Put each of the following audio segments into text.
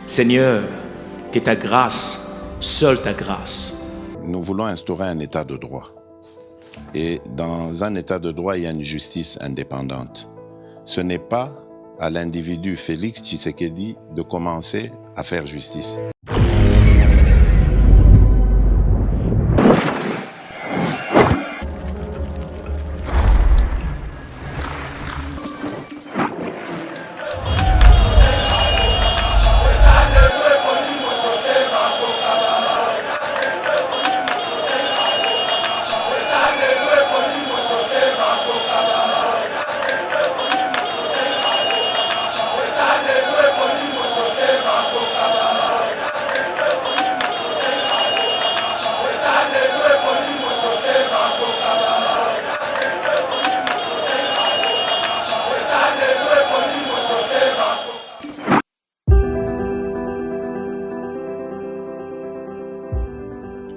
Seigneur, que ta grâce, seule ta grâce. Nous voulons instaurer un état de droit. Et dans un état de droit, il y a une justice indépendante. Ce n'est pas à l'individu Félix Tshisekedi de commencer à faire justice.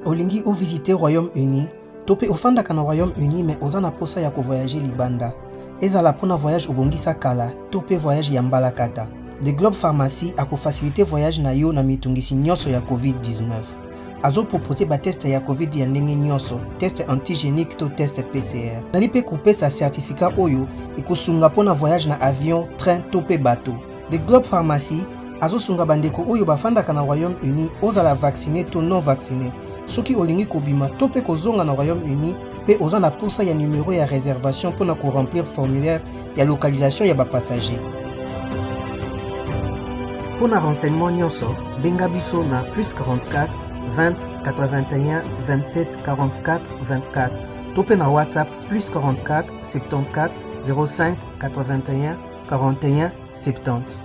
Olingi ou visiter Royaume-Uni, topé ofanda kana Royaume-Uni mais ozana posa ya ko voyager libanda. Ezala pona voyage obongisa kala, topé voyage ya mbalakata. The Globe Pharmacy a ko faciliter voyage na yo na mitungisi nyonso ya COVID-19. Azo proposer ba test ya COVID ya ndenge nyonso, test antigénique to test PCR. Nali pe couper sa certificat oyo ekosunga pona voyage na avion, train topé bateau. The Globe Pharmacy azo sunga bandeko oyo bafanda kana Royaume-Uni ozala vacciné to non vacciné. Soki olingi kobima to pe kozonga na Royaume-Uni pe oza na posa ya numéro ya réservation pour na ko remplir formulaire ya localisation ya ba passager. Pour na renseignement nyonso, benga biso na +44 20 81 27 44 24. Topé na WhatsApp +44 74 05 81 41 70.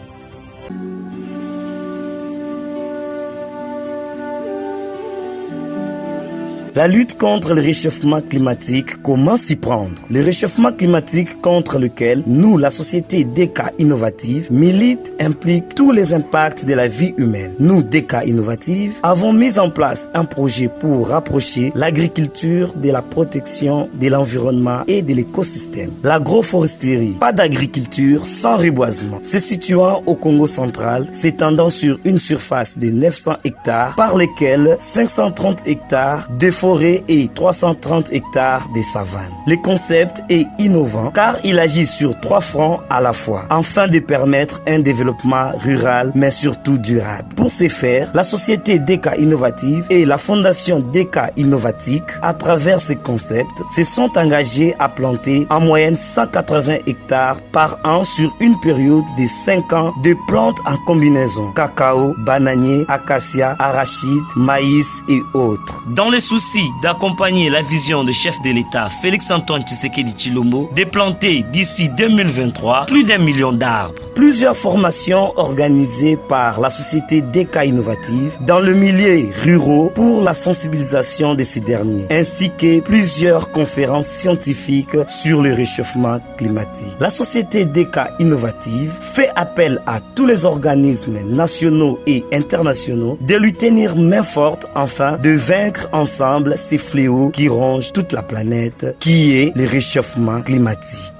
La lutte contre le réchauffement climatique, comment s'y prendre? Le réchauffement climatique contre lequel nous, la société DK Innovative, milite implique tous les impacts de la vie humaine. Nous, DK Innovative, avons mis en place un projet pour rapprocher l'agriculture de la protection de l'environnement et de l'écosystème. L'agroforesterie, pas d'agriculture sans reboisement, se situant au Congo central, s'étendant sur une surface de 900 hectares, par lesquels 530 hectares de forêt et 330 hectares de savane. Le concept est innovant car il agit sur 3 fronts à la fois, afin de permettre un développement rural mais surtout durable. Pour ce faire, la société DK Innovative et la fondation DK Innovatique, à travers ce concept, se sont engagés à planter en moyenne 180 hectares par an sur une période de 5 ans de plantes en combinaison cacao, bananier, acacia, arachide, maïs et autres. Dans le souci d'accompagner la vision du chef de l'État Félix-Antoine Tshisekedi Tshilombo de planter d'ici 2023 plus d'1 million d'arbres. Plusieurs formations organisées par la société DK Innovative dans le milieu rural pour la sensibilisation de ces derniers, ainsi que plusieurs conférences scientifiques sur le réchauffement climatique. La société DK Innovative fait appel à tous les organismes nationaux et internationaux de lui tenir main forte afin de vaincre ensemble ces fléaux qui rongent toute la planète, qui est le réchauffement climatique.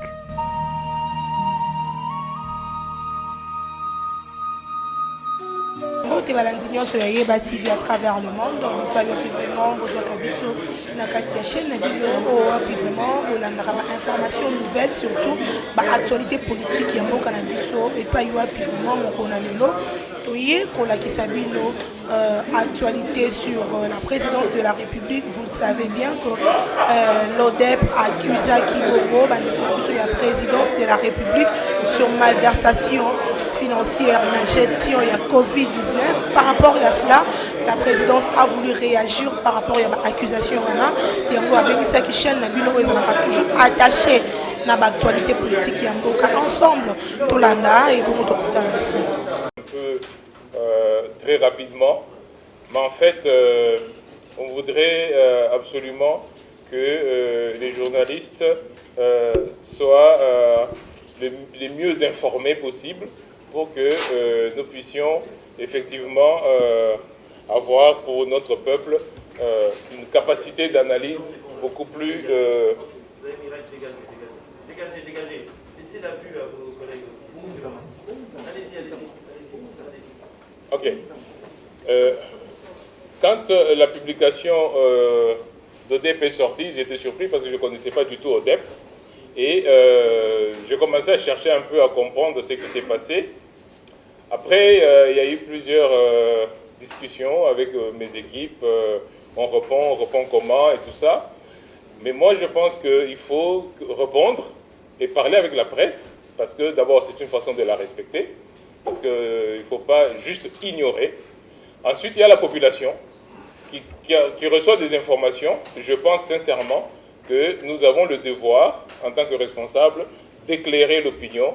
balandi nyonso ya Yeba TV à travers le monde. Donc puis vraiment vous kabiso na kati ya chaîne na bino puis vraiment olandaka ba information nouvelle surtout ba actualité politique ya mboka na biso et pas yo puis vraiment moko na lelo toye kolakisa bino actualité sur la présidence de la République. Vous le savez bien que l'ODEP accuse Kibongo, la présidence de la République, sur malversation financière, la gestion et la COVID-19. Par rapport à cela, la présidence a voulu réagir par rapport à l'accusation. Et on voit bien que qui chaîne toujours attaché à l'actualité politique. Ensemble, Tolanda et bon, aussi. Très rapidement, mais en fait, on voudrait absolument que les journalistes soient les mieux informés possibles pour que nous puissions effectivement avoir pour notre peuple une capacité d'analyse beaucoup plus... Dégagez. Laissez la vue à vos collègues aussi. Allez-y. Ok. Quand la publication d'ODEP est sortie, j'étais surpris parce que je ne connaissais pas du tout ODEP. Et j'ai commencé à chercher un peu à comprendre ce qui s'est passé. Après, il y a eu plusieurs discussions avec mes équipes. On répond comment et tout ça. Mais moi, je pense qu'il faut répondre et parler avec la presse, parce que d'abord, c'est une façon de la respecter, parce qu'il ne faut pas juste ignorer. Ensuite, il y a la population qui reçoit des informations. Je pense sincèrement que nous avons le devoir, en tant que responsables, d'éclairer l'opinion.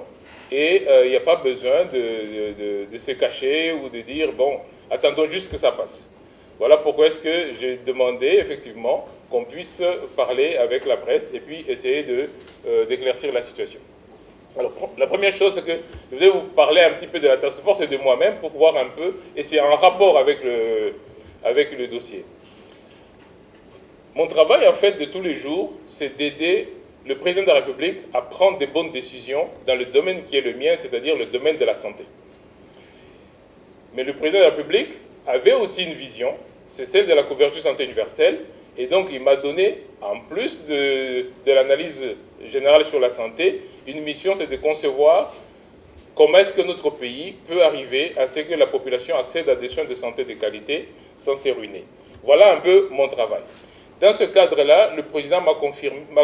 Et il n'y a pas besoin de se cacher ou de dire, bon, attendons juste que ça passe. Voilà pourquoi est-ce que j'ai demandé, effectivement, qu'on puisse parler avec la presse et puis essayer d'éclaircir la situation. Alors, la première chose, c'est que je vais vous parler un petit peu de la task force et de moi-même pour voir un peu, et c'est en rapport avec le dossier. Mon travail, en fait, de tous les jours, c'est d'aider le président de la République à prendre des bonnes décisions dans le domaine qui est le mien, c'est-à-dire le domaine de la santé. Mais le président de la République avait aussi une vision, c'est celle de la couverture santé universelle, et donc il m'a donné, en plus de l'analyse générale sur la santé, une mission, c'est de concevoir comment est-ce que notre pays peut arriver à ce que la population accède à des soins de santé de qualité sans se ruiner. Voilà un peu mon travail. Dans ce cadre-là, le président m'a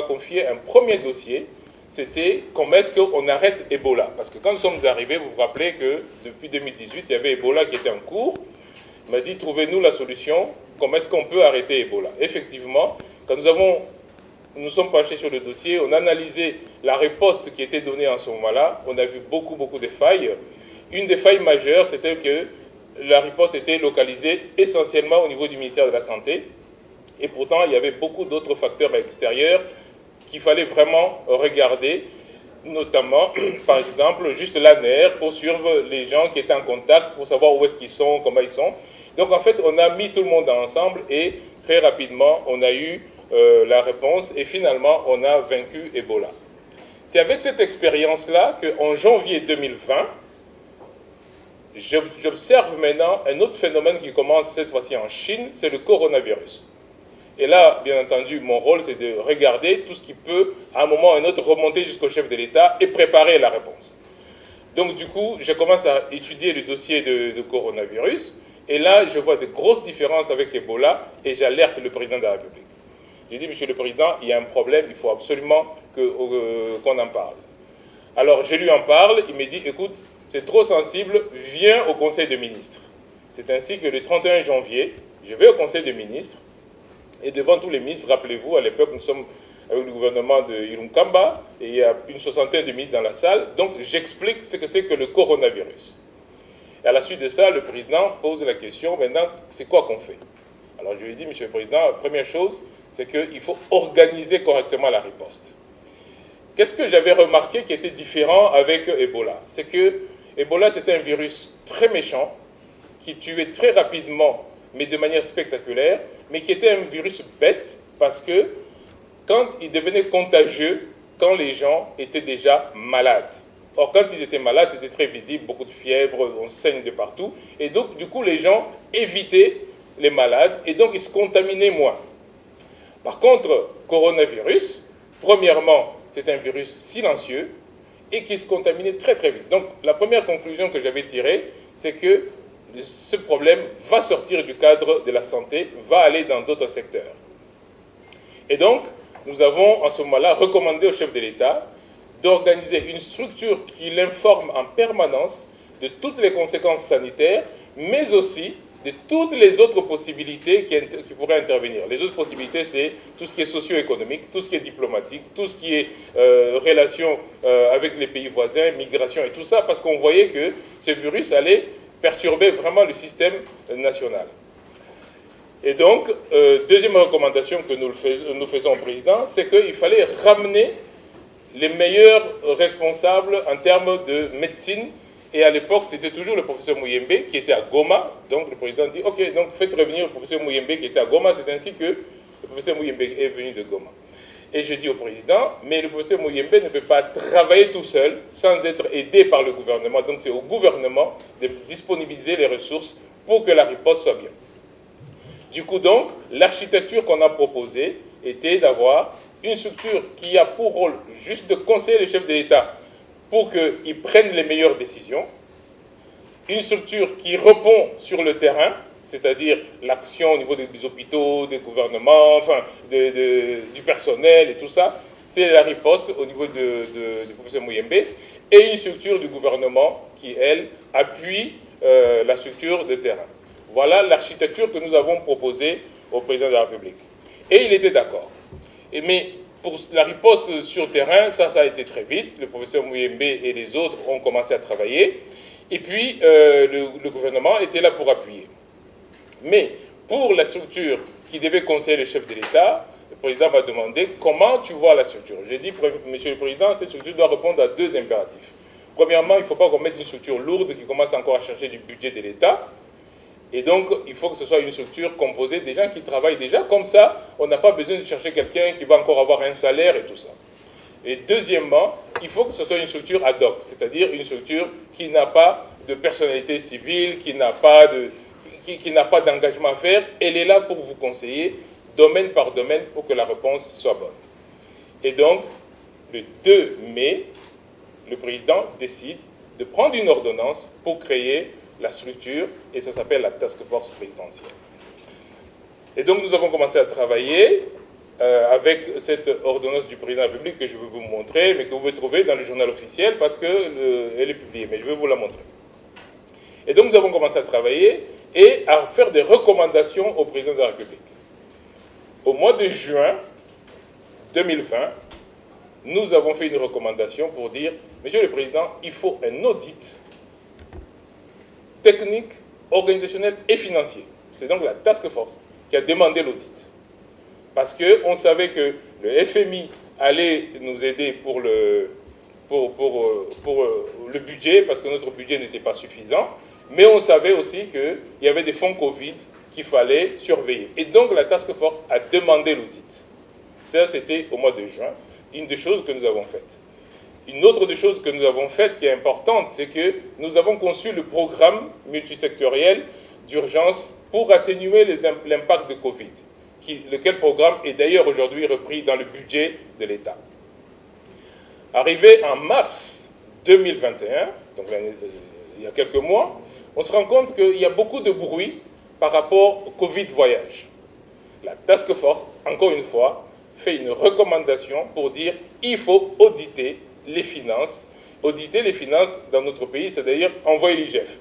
confié un premier dossier, c'était comment est-ce qu'on arrête Ebola. Parce que quand nous sommes arrivés, vous vous rappelez que depuis 2018, il y avait Ebola qui était en cours. Il m'a dit, trouvez-nous la solution, comment est-ce qu'on peut arrêter Ebola. Effectivement, quand nous sommes penchés sur le dossier, on a analysé la riposte qui était donnée en ce moment-là, on a vu beaucoup de failles. Une des failles majeures, c'était que la riposte était localisée essentiellement au niveau du ministère de la Santé, et pourtant il y avait beaucoup d'autres facteurs extérieurs qu'il fallait vraiment regarder, notamment, par exemple, juste l'ANR pour suivre les gens qui étaient en contact, pour savoir où est-ce qu'ils sont, comment ils sont. Donc en fait, on a mis tout le monde ensemble et très rapidement, on a eu la réponse et finalement, on a vaincu Ebola. C'est avec cette expérience-là qu'en janvier 2020, j'observe maintenant un autre phénomène qui commence cette fois-ci en Chine, c'est le coronavirus. Et là, bien entendu, mon rôle, c'est de regarder tout ce qui peut, à un moment ou à un autre, remonter jusqu'au chef de l'État et préparer la réponse. Donc, du coup, je commence à étudier le dossier de coronavirus. Et là, je vois de grosses différences avec Ebola et j'alerte le président de la République. J'ai dit, Monsieur le Président, il y a un problème, il faut absolument qu'on en parle. Alors, je lui en parle, il me dit, écoute, c'est trop sensible, viens au Conseil des ministres. C'est ainsi que le 31 janvier, je vais au Conseil des ministres. Et devant tous les ministres, rappelez-vous, à l'époque, nous sommes avec le gouvernement de Irunkamba, et il y a une soixantaine de ministres dans la salle, donc j'explique ce que c'est que le coronavirus. Et à la suite de ça, le président pose la question, maintenant, c'est quoi qu'on fait? Alors je lui ai dit, Monsieur le Président, la première chose, c'est qu'il faut organiser correctement la riposte. Qu'est-ce que j'avais remarqué qui était différent avec Ebola? C'est que Ebola, c'était un virus très méchant, qui tuait très rapidement, mais de manière spectaculaire, mais qui était un virus bête, parce que quand il devenait contagieux, quand les gens étaient déjà malades. Or, quand ils étaient malades, c'était très visible, beaucoup de fièvre, on saigne de partout, et donc, du coup, les gens évitaient les malades, et donc ils se contaminaient moins. Par contre, coronavirus, premièrement, c'est un virus silencieux, et qui se contaminait très très vite. Donc, la première conclusion que j'avais tirée, c'est que ce problème va sortir du cadre de la santé, va aller dans d'autres secteurs. Et donc, nous avons en ce moment-là recommandé au chef de l'État d'organiser une structure qui l'informe en permanence de toutes les conséquences sanitaires, mais aussi de toutes les autres possibilités qui pourraient intervenir. Les autres possibilités, c'est tout ce qui est socio-économique, tout ce qui est diplomatique, tout ce qui est relation avec les pays voisins, migration et tout ça, parce qu'on voyait que ce virus allait perturber vraiment le système national. Et donc, deuxième recommandation que nous faisons au président, c'est qu'il fallait ramener les meilleurs responsables en termes de médecine. Et à l'époque, c'était toujours le professeur Muyembe qui était à Goma. Donc le président dit, ok, donc faites revenir le professeur Muyembe qui était à Goma. C'est ainsi que le professeur Muyembe est venu de Goma. Et je dis au président, mais le professeur Muyembe ne peut pas travailler tout seul sans être aidé par le gouvernement. Donc c'est au gouvernement de disponibiliser les ressources pour que la riposte soit bien. Du coup donc, l'architecture qu'on a proposée était d'avoir une structure qui a pour rôle juste de conseiller le chef de l'État pour qu'il prenne les meilleures décisions, une structure qui répond sur le terrain, c'est-à-dire l'action au niveau des hôpitaux, des gouvernements, enfin du personnel et tout ça, c'est la riposte au niveau du professeur Muyembe, et une structure du gouvernement qui, elle, appuie la structure de terrain. Voilà l'architecture que nous avons proposée au président de la République. Et il était d'accord. Mais pour la riposte sur terrain, ça a été très vite. Le professeur Muyembe et les autres ont commencé à travailler. Et puis, le gouvernement était là pour appuyer. Mais pour la structure qui devait conseiller le chef de l'État, le président m'a demandé comment tu vois la structure. J'ai dit, monsieur le président, cette structure doit répondre à deux impératifs. Premièrement, il ne faut pas qu'on mette une structure lourde qui commence encore à chercher du budget de l'État. Et donc, il faut que ce soit une structure composée des gens qui travaillent déjà. Comme ça, on n'a pas besoin de chercher quelqu'un qui va encore avoir un salaire et tout ça. Et deuxièmement, il faut que ce soit une structure ad hoc, c'est-à-dire une structure qui n'a pas de personnalité civile, qui n'a pas d'engagement à faire. Elle est là pour vous conseiller, domaine par domaine, pour que la réponse soit bonne. Et donc, le 2 mai, le président décide de prendre une ordonnance pour créer la structure, et ça s'appelle la Task Force présidentielle. Et donc nous avons commencé à travailler avec cette ordonnance du président de la République que je vais vous montrer, mais que vous pouvez trouver dans le journal officiel parce qu'elle est publiée, mais je vais vous la montrer. Et donc nous avons commencé à travailler et à faire des recommandations au président de la République. Au mois de juin 2020, nous avons fait une recommandation pour dire, Monsieur le Président, il faut un audit technique, organisationnel et financier. C'est donc la Task Force qui a demandé l'audit. Parce qu'on savait que le FMI allait nous aider pour le budget, parce que notre budget n'était pas suffisant, mais on savait aussi qu'il y avait des fonds Covid qu'il fallait surveiller. Et donc la Task Force a demandé l'audit. Ça, c'était au mois de juin, une des choses que nous avons faites. Une autre des choses que nous avons faites qui est importante, c'est que nous avons conçu le programme multisectoriel d'urgence pour atténuer l'impact de Covid, lequel programme est d'ailleurs aujourd'hui repris dans le budget de l'État. Arrivé en mars 2021, donc il y a quelques mois, on se rend compte qu'il y a beaucoup de bruit par rapport au Covid voyage. La Task Force, encore une fois, fait une recommandation pour dire qu'il faut auditer les finances. Auditer les finances dans notre pays, c'est d'ailleurs envoyer l'IGF.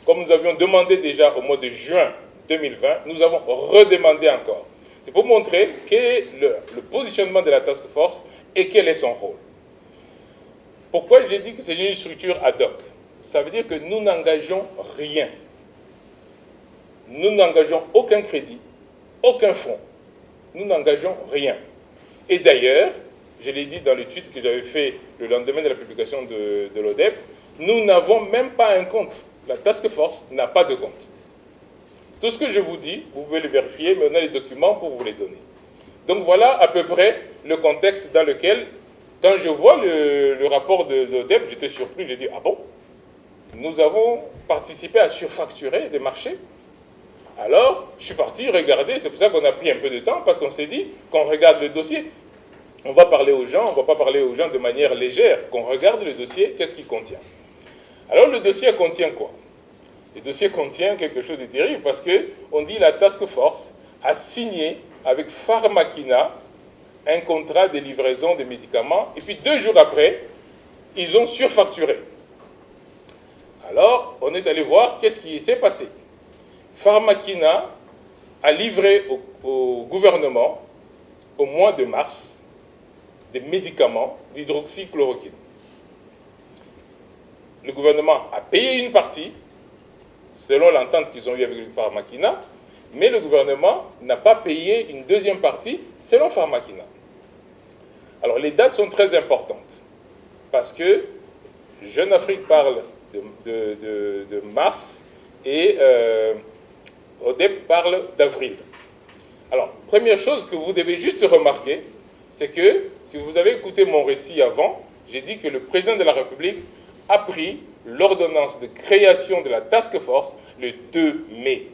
Comme nous avions demandé déjà au mois de juin 2020, nous avons redemandé encore. C'est pour montrer quel est le positionnement de la Task Force et quel est son rôle. Pourquoi j'ai dit que c'est une structure ad hoc? Ça veut dire que nous n'engageons rien. Nous n'engageons aucun crédit, aucun fonds. Nous n'engageons rien. Et d'ailleurs, je l'ai dit dans le tweet que j'avais fait le lendemain de la publication de l'ODEP, nous n'avons même pas un compte. La Task Force n'a pas de compte. Tout ce que je vous dis, vous pouvez le vérifier, mais on a les documents pour vous les donner. Donc voilà à peu près le contexte dans lequel, quand je vois le rapport de l'ODEP, j'étais surpris, j'ai dit, ah bon, nous avons participé à surfacturer des marchés. Alors, je suis parti regarder, c'est pour ça qu'on a pris un peu de temps, parce qu'on s'est dit qu'on regarde le dossier. On va parler aux gens, on ne va pas parler aux gens de manière légère, qu'on regarde le dossier, qu'est-ce qu'il contient. Alors le dossier contient quoi? Le dossier contient quelque chose de terrible parce qu'on dit la Task Force a signé avec Pharmakina un contrat de livraison des médicaments et puis 2 jours après, ils ont surfacturé. Alors, on est allé voir qu'est-ce qui s'est passé. Pharmakina a livré au gouvernement au mois de mars des médicaments d'hydroxychloroquine. Le gouvernement a payé une partie, selon l'entente qu'ils ont eue avec Pharmakina, mais le gouvernement n'a pas payé une deuxième partie, selon Pharmakina. Alors les dates sont très importantes, parce que Jeune Afrique parle de mars et ODEP parle d'avril. Alors, première chose que vous devez juste remarquer, c'est que, si vous avez écouté mon récit avant, j'ai dit que le président de la République a pris l'ordonnance de création de la task force le 2 mai.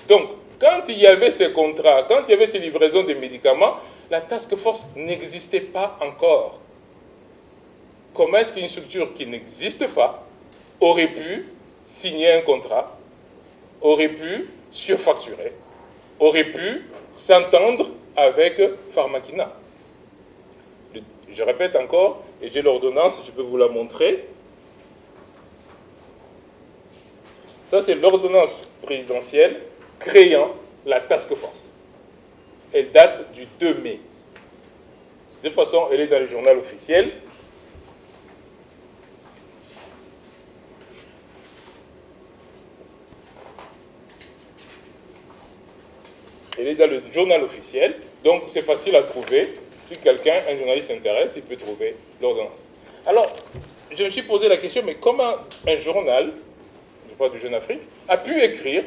Donc, quand il y avait ces contrats, quand il y avait ces livraisons de médicaments, la task force n'existait pas encore. Comment est-ce qu'une structure qui n'existe pas aurait pu signer un contrat, aurait pu surfacturer, aurait pu s'entendre avec Pharmakina? Je répète encore, et j'ai l'ordonnance, je peux vous la montrer. Ça, c'est l'ordonnance présidentielle créant la task force. Elle date du 2 mai. De toute façon, elle est dans le journal officiel. Elle est dans le journal officiel, donc c'est facile à trouver. Si quelqu'un, un journaliste s'intéresse, il peut trouver l'ordonnance. Alors, je me suis posé la question, mais comment un journal, je parle du Jeune Afrique, a pu écrire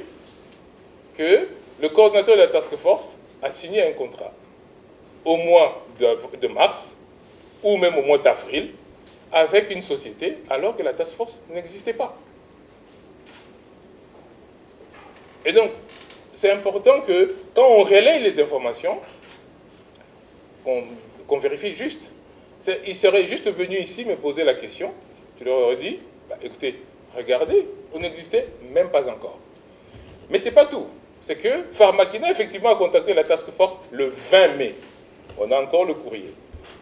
que le coordinateur de la task force a signé un contrat au mois de mars, ou même au mois d'avril, avec une société, alors que la task force n'existait pas. Et donc, c'est important que, quand on relaye les informations, qu'on vérifie juste. Ils seraient juste venus ici me poser la question. Je leur aurais dit, bah, écoutez, regardez, vous n'existez même pas encore. Mais ce n'est pas tout. C'est que Pharmakina, effectivement, a contacté la task force le 20 mai. On a encore le courrier.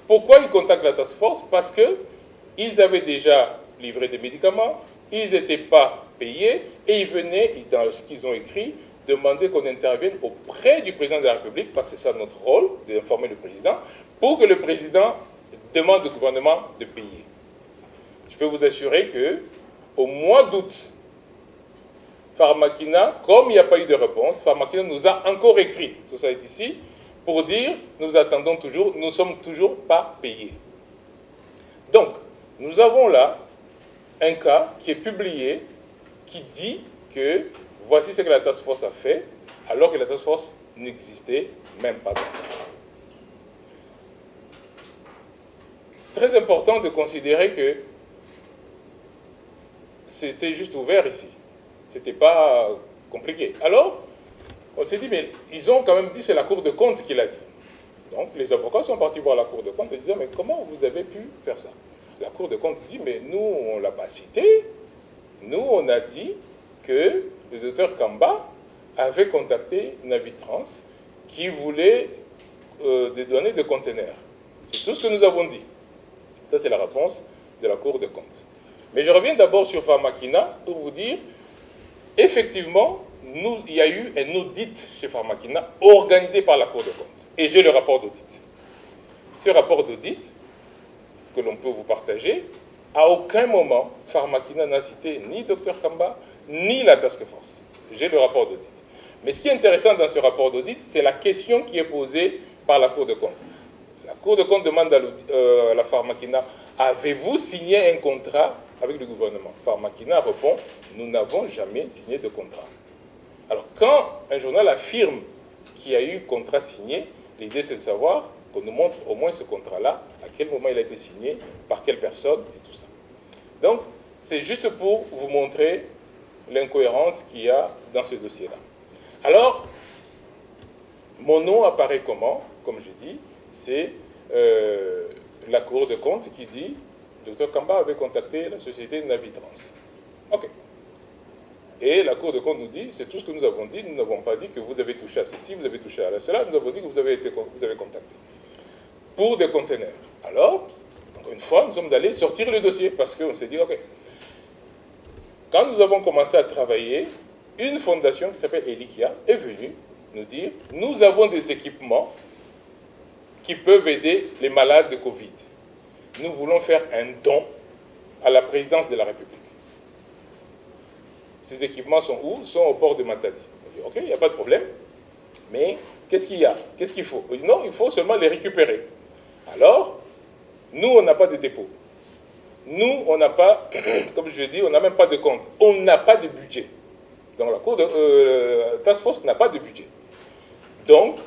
Pourquoi ils contactent la task force? Parce qu'ils avaient déjà livré des médicaments, ils n'étaient pas payés, et ils venaient, dans ce qu'ils ont écrit, demander qu'on intervienne auprès du président de la République, parce que c'est ça notre rôle, d'informer le président, pour que le président demande au gouvernement de payer. Je peux vous assurer qu'au mois d'août, Pharmakina, comme il n'y a pas eu de réponse, Pharmakina nous a encore écrit, tout ça est ici, pour dire, nous attendons toujours, nous ne sommes toujours pas payés. Donc, nous avons là un cas qui est publié, qui dit que voici ce que la task force a fait, alors que la task force n'existait même pas encore. Très important de considérer que c'était juste ouvert ici. Ce n'était pas compliqué. Alors, on s'est dit, mais ils ont quand même dit, c'est la Cour de compte qui l'a dit. Donc, les avocats sont partis voir la Cour de compte et disaient, mais comment vous avez pu faire ça? La Cour de compte dit, mais nous, on ne l'a pas cité. Nous, on a dit que le docteur Kamba avait contacté Navitrans qui voulait des données de conteneurs. C'est tout ce que nous avons dit. Ça, c'est la réponse de la Cour de compte. Mais je reviens d'abord sur Pharmakina pour vous dire, effectivement, il y a eu un audit chez Pharmakina organisé par la Cour de compte. Et j'ai le rapport d'audit. Ce rapport d'audit, que l'on peut vous partager, à aucun moment, Pharmakina n'a cité ni Dr Kamba, ni la task force. J'ai le rapport d'audit. Mais ce qui est intéressant dans ce rapport d'audit, c'est la question qui est posée par la Cour de compte. La Cour de compte demande à la Pharmakina, avez-vous signé un contrat avec le gouvernement? Pharmakina répond, nous n'avons jamais signé de contrat. Alors, quand un journal affirme qu'il y a eu contrat signé, l'idée c'est de savoir qu'on nous montre au moins ce contrat-là, à quel moment il a été signé, par quelle personne, et tout ça. Donc, c'est juste pour vous montrer l'incohérence qu'il y a dans ce dossier-là. Alors, mon nom apparaît comment? Comme je dis, c'est la Cour de compte qui dit Dr Kamba avait contacté la société Navitrans. OK. Et la Cour de compte nous dit, c'est tout ce que nous avons dit, nous n'avons pas dit que vous avez touché à ceci, vous avez touché à cela, nous avons dit que vous avez contacté. Pour des conteneurs. Alors, encore une fois, nous sommes allés sortir le dossier parce qu'on s'est dit, OK. Quand nous avons commencé à travailler, une fondation qui s'appelle Elikia est venue nous dire, nous avons des équipements qui peuvent aider les malades de Covid. Nous voulons faire un don à la présidence de la République. Ces équipements sont où? Sont au port de Matadi. On dit, OK, il n'y a pas de problème, mais qu'est-ce qu'il y a? Qu'est-ce qu'il faut? On dit, non, il faut seulement les récupérer. Alors, nous, on n'a pas de dépôt. Nous, on n'a pas, comme je l'ai dit, on n'a même pas de compte. On n'a pas de budget. Donc, la Cour de Task Force n'a pas de budget. Donc,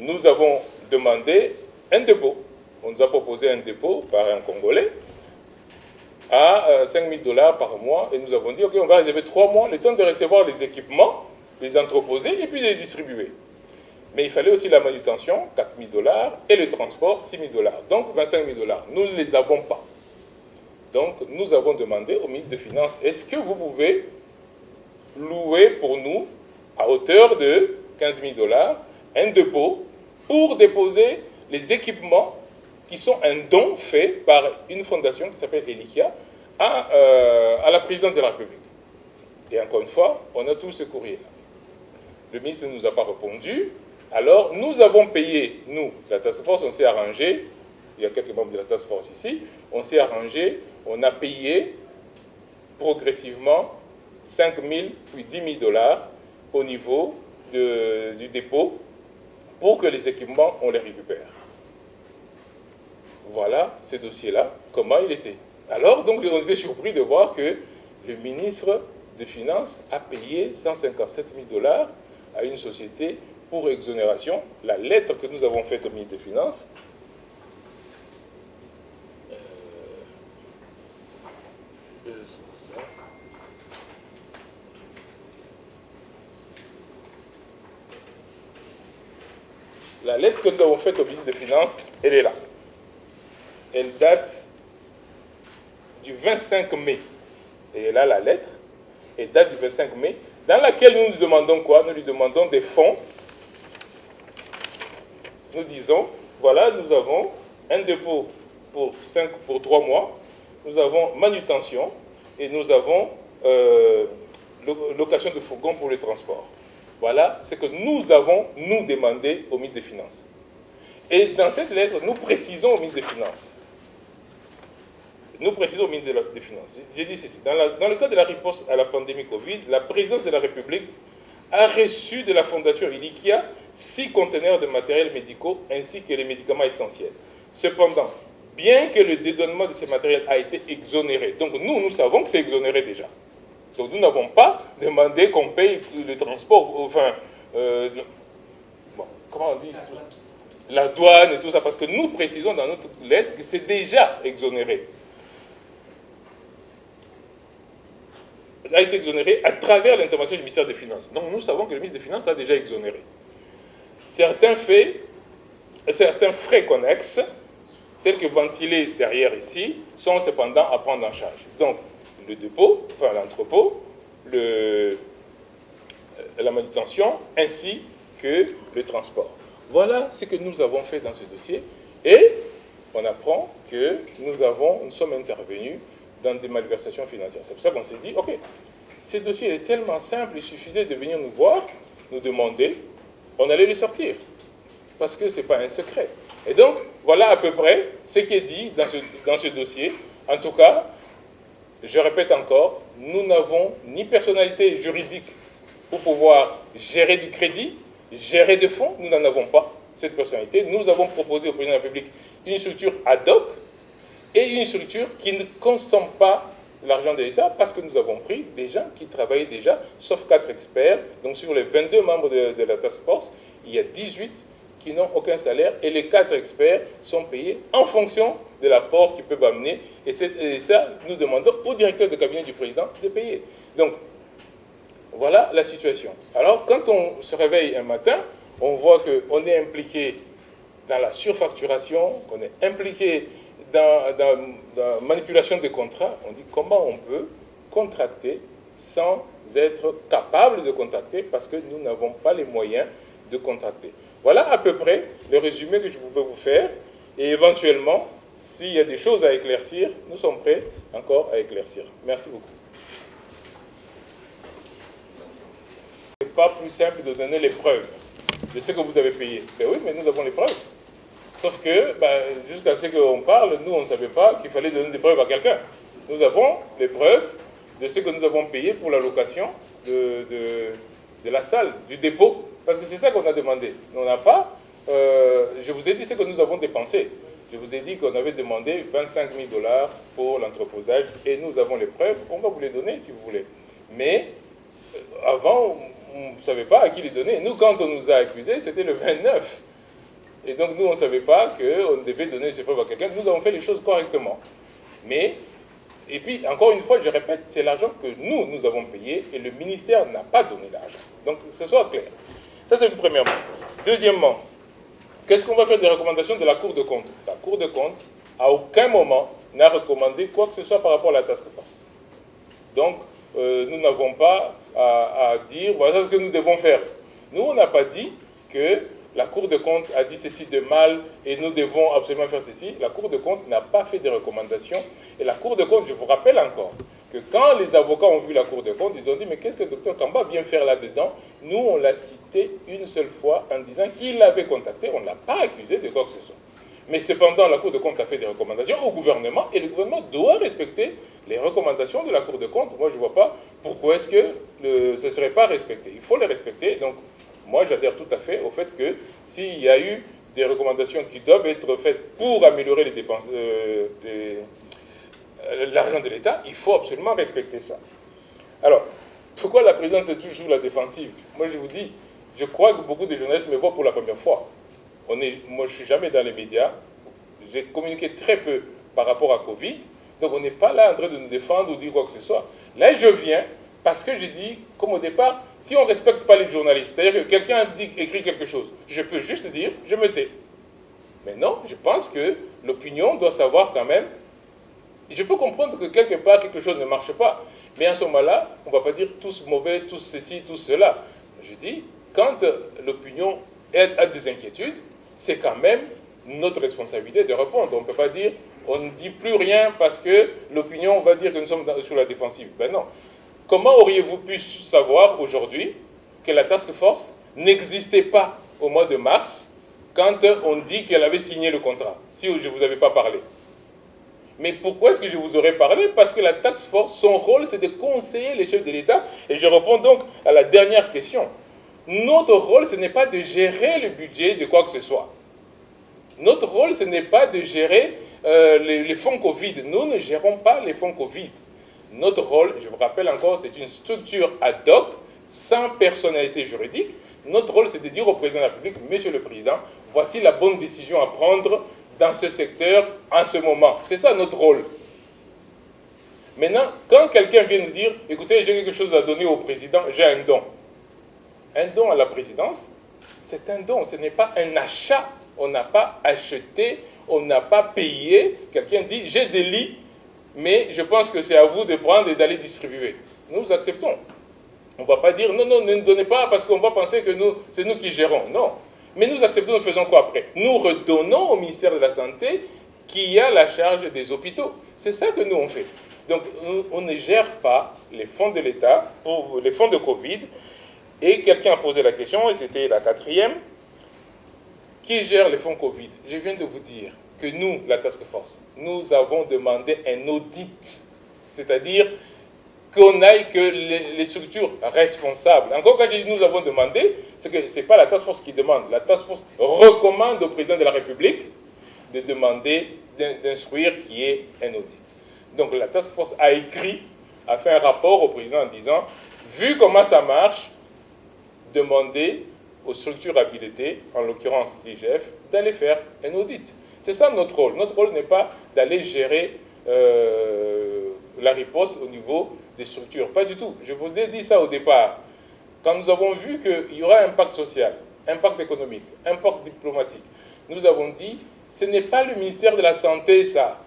nous avons demandé un dépôt. On nous a proposé un dépôt par un Congolais à 5 000 $ par mois et nous avons dit, ok, on va réserver 3 mois, le temps de recevoir les équipements, les entreposer et puis les distribuer. Mais il fallait aussi la manutention, 4 000 $, et le transport, 6 000 $. Donc 25 000 $. Nous ne les avons pas. Donc nous avons demandé au ministre des Finances, est-ce que vous pouvez louer pour nous, à hauteur de 15 000 $, un dépôt pour déposer les équipements qui sont un don fait par une fondation qui s'appelle Elikia à la présidence de la République. Et encore une fois, on a tout ce courrier-là. Le ministre ne nous a pas répondu. Alors, nous avons payé, nous, la task force, on s'est arrangé, il y a quelques membres de la task force ici, on s'est arrangé, on a payé progressivement 5 000 puis 10 000 $ au niveau du dépôt pour que les équipements, on les récupère. Voilà ce dossier-là, comment il était. Alors, donc, on était surpris de voir que le ministre des Finances a payé 157 000 $ à une société pour exonération. La lettre que nous avons faite au ministre des Finances, c'est ça. La lettre que nous avons faite au ministre des Finances, elle est là. Elle date du 25 mai. Et là, la lettre, elle date du 25 mai, dans laquelle nous lui demandons quoi? Nous lui demandons des fonds. Nous disons, voilà, nous avons un dépôt pour 3 mois, nous avons manutention et nous avons location de fourgon pour le transport. Voilà ce que nous avons, nous, demandé au ministre des Finances. Et dans cette lettre, nous précisons au ministre des Finances. Nous précisons au ministre des Finances. J'ai dit ceci. Dans le cadre de la riposte à la pandémie Covid, la présidence de la République a reçu de la Fondation Elikia 6 conteneurs de matériels médicaux ainsi que les médicaments essentiels. Cependant, bien que le dédouanement de ces matériels a été exonéré, donc nous savons que c'est exonéré déjà. Donc nous n'avons pas demandé qu'on paye le transport, enfin, bon, comment on dit, la douane et tout ça, parce que nous précisons dans notre lettre que c'est déjà exonéré. A été exonéré à travers l'intervention du ministère des Finances. Donc nous savons que le ministre des Finances a déjà exonéré. Certains frais connexes, tels que ventilés derrière ici, sont cependant à prendre en charge. Donc le dépôt, enfin l'entrepôt, la manutention, ainsi que le transport. Voilà ce que nous avons fait dans ce dossier. Et on apprend que nous sommes intervenus dans des malversations financières. C'est pour ça qu'on s'est dit, ok, ce dossier est tellement simple, il suffisait de venir nous voir, nous demander, on allait le sortir, parce que ce n'est pas un secret. Et donc, voilà à peu près ce qui est dit dans ce dossier. En tout cas, je répète encore, nous n'avons ni personnalité juridique pour pouvoir gérer du crédit, gérer des fonds, nous n'en avons pas, cette personnalité. Nous avons proposé au président de la République une structure ad hoc, et une structure qui ne consomme pas l'argent de l'État parce que nous avons pris des gens qui travaillaient déjà, sauf 4 experts. Donc sur les 22 membres de la task force, il y a 18 qui n'ont aucun salaire et les 4 experts sont payés en fonction de l'apport qu'ils peuvent amener. Et ça, nous demandons au directeur de cabinet du président de payer. Donc voilà la situation. Alors quand on se réveille un matin, on voit qu'on est impliqué dans la surfacturation, qu'on est impliqué dans la manipulation des contrats. On dit comment on peut contracter sans être capable de contracter parce que nous n'avons pas les moyens de contracter. Voilà à peu près le résumé que je pouvais vous faire. Et éventuellement, s'il y a des choses à éclaircir, nous sommes prêts encore à éclaircir. Merci beaucoup. Ce n'est pas plus simple de donner les preuves de ce que vous avez payé. Ben oui, mais nous avons les preuves. Sauf que, jusqu'à ce qu'on parle, nous, on ne savait pas qu'il fallait donner des preuves à quelqu'un. Nous avons les preuves de ce que nous avons payé pour la location de la salle, du dépôt. Parce que c'est ça qu'on a demandé. On n'a pas... je vous ai dit ce que nous avons dépensé. Je vous ai dit qu'on avait demandé 25 000 $ pour l'entreposage et nous avons les preuves. On va vous les donner si vous voulez. Mais avant, on ne savait pas à qui les donner. Nous, quand on nous a accusés, c'était le 29. Et donc nous, on ne savait pas qu'on devait donner ces preuves à quelqu'un. Nous avons fait les choses correctement. Mais, et puis, encore une fois, je répète, c'est l'argent que nous avons payé et le ministère n'a pas donné l'argent. Donc, que ce soit clair. Ça, c'est premièrement. Deuxièmement, qu'est-ce qu'on va faire des recommandations de la Cour de compte? La Cour de compte, à aucun moment, n'a recommandé quoi que ce soit par rapport à la task force. Donc, nous n'avons pas à dire, voilà ce que nous devons faire. Nous, on n'a pas dit que la Cour de compte a dit ceci de mal et nous devons absolument faire ceci. La Cour de compte n'a pas fait de recommandations. Et la Cour de compte, je vous rappelle encore, que quand les avocats ont vu la Cour de compte, ils ont dit, mais qu'est-ce que le docteur Kamba vient faire là-dedans? Nous, on l'a cité une seule fois en disant qu'il l'avait contacté, on ne l'a pas accusé de quoi que ce soit. Mais cependant, la Cour de compte a fait des recommandations au gouvernement et le gouvernement doit respecter les recommandations de la Cour de compte. Moi, je ne vois pas pourquoi est-ce que ce ne serait pas respecté. Il faut les respecter. Donc, moi, j'adhère tout à fait au fait que s'il y a eu des recommandations qui doivent être faites pour améliorer les dépenses, l'argent de l'État, il faut absolument respecter ça. Alors, pourquoi la présidence est toujours la défensive? Moi, je vous dis, je crois que beaucoup de journalistes me voient pour la première fois. Moi, je ne suis jamais dans les médias. J'ai communiqué très peu par rapport à Covid. Donc, on n'est pas là en train de nous défendre ou dire quoi que ce soit. Là, je viens parce que j'ai dit, comme au départ, si on ne respecte pas les journalistes, c'est-à-dire que quelqu'un écrit quelque chose, je peux juste dire, je me tais. Mais non, je pense que l'opinion doit savoir quand même. Je peux comprendre que quelque part, quelque chose ne marche pas. Mais à ce moment-là, on ne va pas dire tous mauvais, tous ceci, tous cela. Je dis, quand l'opinion a des inquiétudes, c'est quand même notre responsabilité de répondre. On ne peut pas dire, on ne dit plus rien parce que l'opinion va dire que nous sommes sur la défensive. Ben non. Comment auriez-vous pu savoir aujourd'hui que la task force n'existait pas au mois de mars quand on dit qu'elle avait signé le contrat, si je ne vous avais pas parlé? Mais pourquoi est-ce que je vous aurais parlé? Parce que la task force, son rôle, c'est de conseiller les chefs de l'État. Et je réponds donc à la dernière question. Notre rôle, ce n'est pas de gérer le budget de quoi que ce soit. Notre rôle, ce n'est pas de gérer les fonds Covid. Nous ne gérons pas les fonds Covid. Notre rôle, je vous rappelle encore, c'est une structure ad hoc, sans personnalité juridique. Notre rôle, c'est de dire au président de la République, Monsieur le Président, voici la bonne décision à prendre dans ce secteur en ce moment. C'est ça notre rôle. Maintenant, quand quelqu'un vient nous dire, écoutez, j'ai quelque chose à donner au président, j'ai un don. Un don à la présidence, c'est un don, ce n'est pas un achat. On n'a pas acheté, on n'a pas payé. Quelqu'un dit, j'ai des lits, mais je pense que c'est à vous de prendre et d'aller distribuer. Nous acceptons. On ne va pas dire, non, non, ne nous donnez pas parce qu'on va penser que c'est nous qui gérons. Non. Mais nous acceptons, nous faisons quoi après? Nous redonnons au ministère de la Santé qui a la charge des hôpitaux. C'est ça que nous on fait. Donc, on ne gère pas les fonds de l'État, pour les fonds de Covid. Et quelqu'un a posé la question, et c'était la quatrième, qui gère les fonds Covid? Je viens de vous dire que nous, la Task Force, nous avons demandé un audit, c'est-à-dire qu'on aille que les structures responsables. Encore quand je dis nous avons demandé, c'est que ce n'est pas la Task Force qui demande. La Task Force recommande au président de la République de demander, d'instruire qu'il y ait un audit. Donc la Task Force a écrit, a fait un rapport au président en disant, vu comment ça marche, demandez aux structures habilitées, en l'occurrence l'IGF, d'aller faire un audit. C'est ça notre rôle. Notre rôle n'est pas d'aller gérer la riposte au niveau des structures. Pas du tout. Je vous ai dit ça au départ. Quand nous avons vu qu'il y aura un impact social, impact économique, impact diplomatique, nous avons dit, ce n'est pas le ministère de la Santé, ça.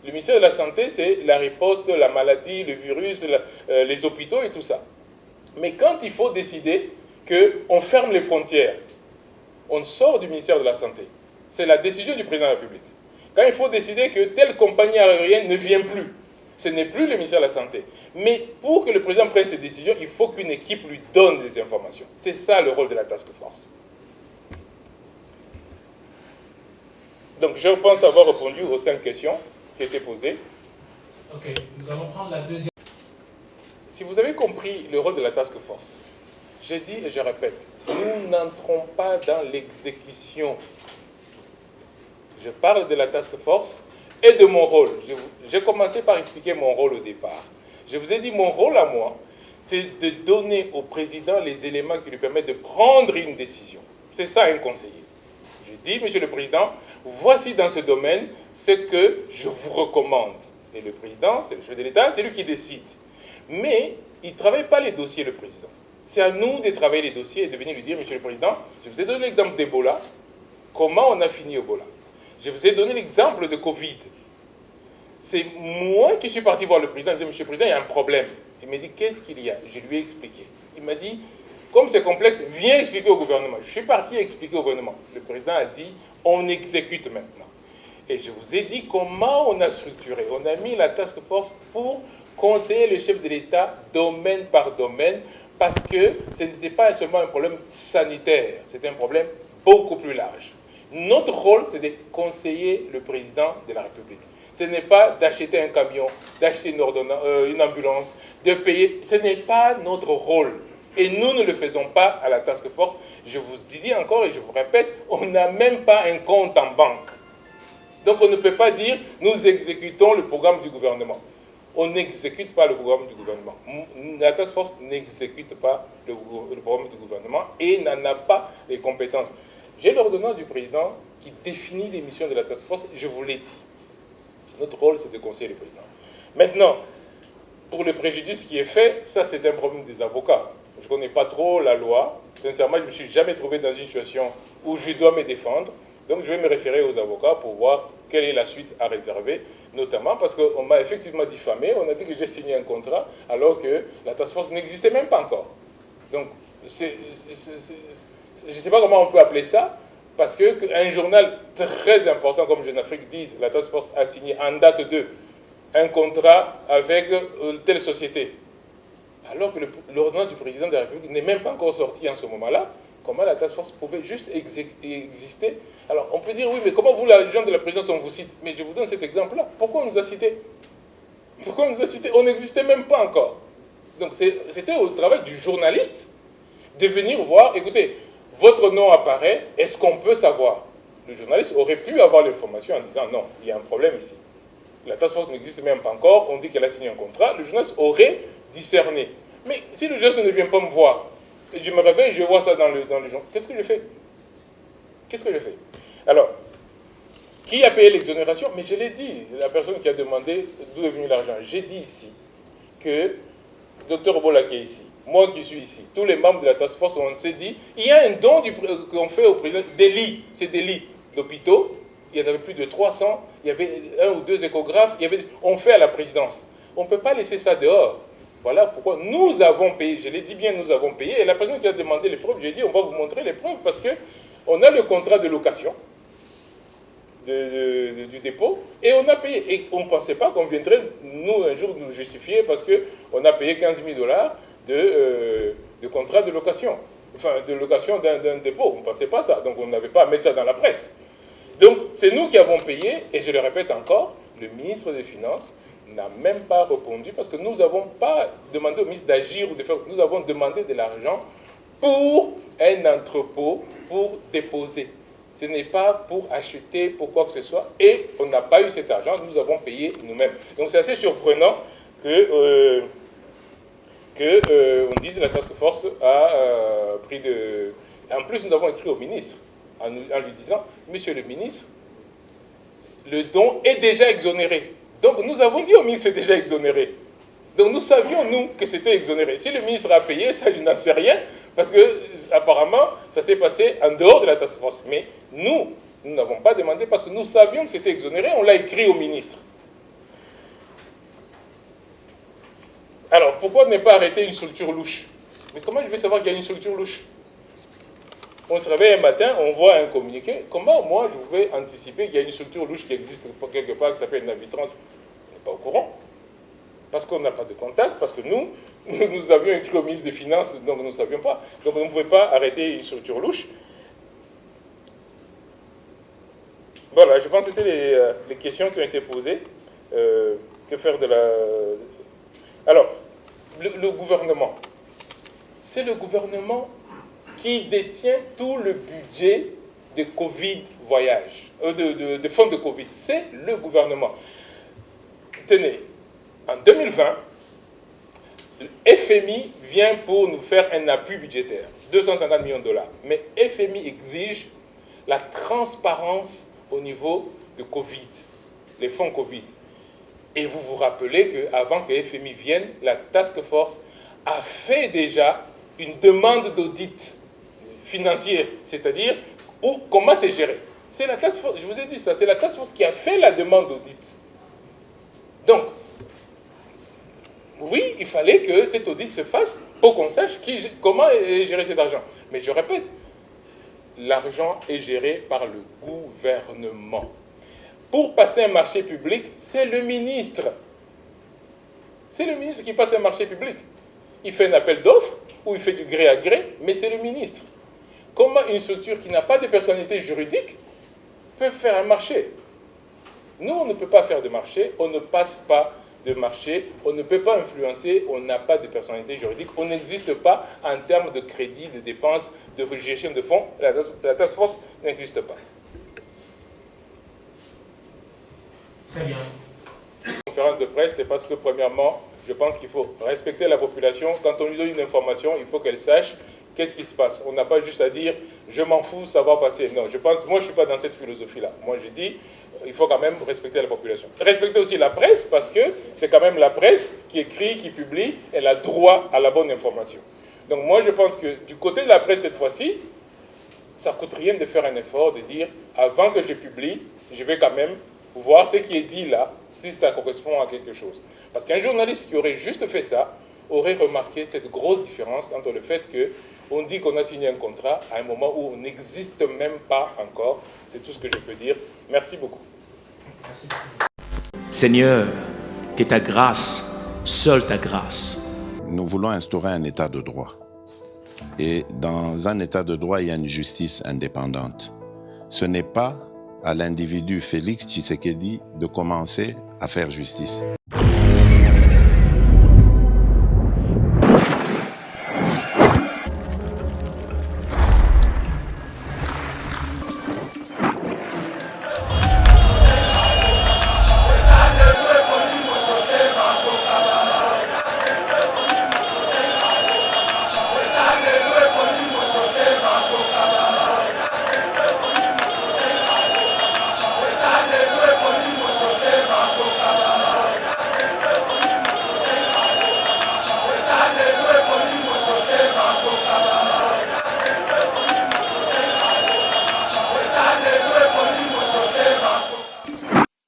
Le ministère de la Santé, c'est la riposte, la maladie, le virus, les hôpitaux et tout ça. Mais quand il faut décider qu'on ferme les frontières, on sort du ministère de la Santé. C'est la décision du président de la République. Quand il faut décider que telle compagnie aérienne ne vient plus, ce n'est plus le ministère de la Santé. Mais pour que le président prenne ses décisions, il faut qu'une équipe lui donne des informations. C'est ça le rôle de la Task Force. Donc je pense avoir répondu aux 5 questions qui étaient posées. Ok, nous allons prendre la deuxième. Si vous avez compris le rôle de la Task Force, je dis et je répète, nous n'entrons pas dans l'exécution. Je parle de la Task Force et de mon rôle. J'ai commencé par expliquer mon rôle au départ. Je vous ai dit, mon rôle à moi, c'est de donner au président les éléments qui lui permettent de prendre une décision. C'est ça un conseiller. Je dis, Monsieur le Président, voici dans ce domaine ce que je vous recommande. Et le Président, c'est le chef de l'État, c'est lui qui décide. Mais il ne travaille pas les dossiers, le Président. C'est à nous de travailler les dossiers et de venir lui dire, Monsieur le Président, je vous ai donné l'exemple d'Ebola, comment on a fini Ebola. Je vous ai donné l'exemple de Covid. C'est moi qui suis parti voir le Président, je lui ai dit, Monsieur le Président, il y a un problème. Il m'a dit, qu'est-ce qu'il y a? Je lui ai expliqué. Il m'a dit, comme c'est complexe, viens expliquer au gouvernement. Je suis parti expliquer au gouvernement. Le Président a dit, on exécute maintenant. Et je vous ai dit comment on a structuré. On a mis la task force pour conseiller le chef de l'État domaine par domaine, parce que ce n'était pas seulement un problème sanitaire, c'était un problème beaucoup plus large. Notre rôle, c'est de conseiller le président de la République. Ce n'est pas d'acheter un camion, d'acheter une ambulance, de payer. Ce n'est pas notre rôle. Et nous ne le faisons pas à la task force. Je vous dis encore et je vous répète, on n'a même pas un compte en banque. Donc on ne peut pas dire nous exécutons le programme du gouvernement. On n'exécute pas le programme du gouvernement. La task force n'exécute pas le programme du gouvernement et n'en a pas les compétences. J'ai l'ordonnance du président qui définit les missions de la task force, je vous l'ai dit. Notre rôle, c'est de conseiller le président. Maintenant, pour le préjudice qui est fait, ça c'est un problème des avocats. Je ne connais pas trop la loi. Sincèrement, je ne me suis jamais trouvé dans une situation où je dois me défendre. Donc je vais me référer aux avocats pour voir quelle est la suite à réserver, notamment parce qu'on m'a effectivement diffamé, on a dit que j'ai signé un contrat alors que la task force n'existait même pas encore. Donc je ne sais pas comment on peut appeler ça, parce qu'un journal très important comme Jeune Afrique dit, la task force a signé en date 2 un contrat avec telle société. Alors que l'ordonnance du président de la République n'est même pas encore sortie en ce moment-là, comment la task force pouvait juste exister? Alors, on peut dire, oui, mais comment vous, les gens de la présidence, on vous cite? Mais je vous donne cet exemple-là. Pourquoi on nous a cités? Pourquoi on nous a cités? On n'existait même pas encore. Donc, c'était au travail du journaliste de venir voir, écoutez, votre nom apparaît, est-ce qu'on peut savoir? Le journaliste aurait pu avoir l'information en disant, non, il y a un problème ici. La task force n'existe même pas encore, on dit qu'elle a signé un contrat, le journaliste aurait discerné. Mais si le journaliste ne vient pas me voir, et je me réveille, je vois ça dans le journal, qu'est-ce que je fais? Qu'est-ce que je fais? Alors, qui a payé l'exonération? Mais je l'ai dit, la personne qui a demandé d'où est venu l'argent. J'ai dit ici que Dr Obola qui est ici, moi qui suis ici, tous les membres de la task force, on s'est dit, il y a un don qu'on fait au président, des lits, c'est des lits d'hôpitaux, il y en avait plus de 300, il y avait 1 ou 2 échographes, on fait à la présidence. On ne peut pas laisser ça dehors. Voilà pourquoi nous avons payé, je l'ai dit bien, nous avons payé, et la personne qui a demandé les preuves, j'ai dit, on va vous montrer les preuves, parce qu'on a le contrat de location du dépôt, et on a payé. Et on ne pensait pas qu'on viendrait, nous, un jour, nous justifier, parce qu'on a payé 15 000 $ de contrat de location, enfin, de location d'un dépôt. On ne pensait pas ça, donc on n'avait pas à mettre ça dans la presse. Donc, c'est nous qui avons payé, et je le répète encore, le ministre des Finances n'a même pas répondu, parce que nous n'avons pas demandé au ministre d'agir ou de faire, nous avons demandé de l'argent pour un entrepôt, pour déposer. Ce n'est pas pour acheter, pour quoi que ce soit, et on n'a pas eu cet argent, nous avons payé nous-mêmes. Donc c'est assez surprenant que on dise que la task force a pris de... En plus, nous avons écrit au ministre, en lui disant, monsieur le ministre, le don est déjà exonéré. Donc nous avons dit au ministre, c'est déjà exonéré. Donc nous savions, nous, que c'était exonéré. Si le ministre a payé, ça je n'en sais rien, parce que apparemment, ça s'est passé en dehors de la task force. Mais nous n'avons pas demandé, parce que nous savions que c'était exonéré, on l'a écrit au ministre. Alors, pourquoi ne pas arrêter une structure louche? Mais comment je vais savoir qu'il y a une structure louche? On se réveille un matin, on voit un communiqué. Comment moi je pouvais anticiper qu'il y a une structure louche qui existe quelque part, qui s'appelle Navitrans? On n'est pas au courant. Parce qu'on n'a pas de contact, parce que nous avions écrit au ministre des Finances, donc nous ne savions pas. Donc on ne pouvait pas arrêter une structure louche. Voilà, je pense que c'était les questions qui ont été posées. Que faire de la... Alors, le gouvernement. C'est le gouvernement qui détient tout le budget de Covid voyage, de fonds de Covid. C'est le gouvernement. Tenez, en 2020, le FMI vient pour nous faire un appui budgétaire, 250 millions $. Mais FMI exige la transparence au niveau de Covid, les fonds Covid. Et vous vous rappelez qu'avant que FMI vienne, la task force a fait déjà une demande d'audit financier, c'est-à-dire comment c'est géré. C'est la task force, je vous ai dit ça, c'est la task force qui a fait la demande d'audit. Donc, oui, il fallait que cet audit se fasse pour qu'on sache comment est géré cet argent. Mais je répète, l'argent est géré par le gouvernement. Pour passer un marché public, c'est le ministre. C'est le ministre qui passe un marché public. Il fait un appel d'offres ou il fait du gré à gré, mais c'est le ministre. Comment une structure qui n'a pas de personnalité juridique peut faire un marché? Nous, on ne peut pas faire de marché, on ne passe pas de marché, on ne peut pas influencer, on n'a pas de personnalité juridique, on n'existe pas en termes de crédit, de dépenses, de gestion de fonds. La task force n'existe pas. Très bien. Conférence de presse, c'est parce que premièrement, je pense qu'il faut respecter la population. Quand on lui donne une information, il faut qu'elle sache qu'est-ce qui se passe. On n'a pas juste à dire « je m'en fous, ça va passer ». Non, moi je ne suis pas dans cette philosophie-là. Moi je dis il faut quand même respecter la population. Respecter aussi la presse parce que c'est quand même la presse qui écrit, qui publie, elle a droit à la bonne information. Donc moi je pense que du côté de la presse cette fois-ci, ça ne coûte rien de faire un effort, de dire avant que je publie, je vais quand même voir ce qui est dit là, si ça correspond à quelque chose. Parce qu'un journaliste qui aurait juste fait ça, aurait remarqué cette grosse différence entre le fait qu'on dit qu'on a signé un contrat à un moment où on n'existe même pas encore. C'est tout ce que je peux dire. Merci beaucoup. Merci. Seigneur, que ta grâce, seule ta grâce. Nous voulons instaurer un état de droit. Et dans un état de droit, il y a une justice indépendante. Ce n'est pas à l'individu Félix Tshisekedi de commencer à faire justice.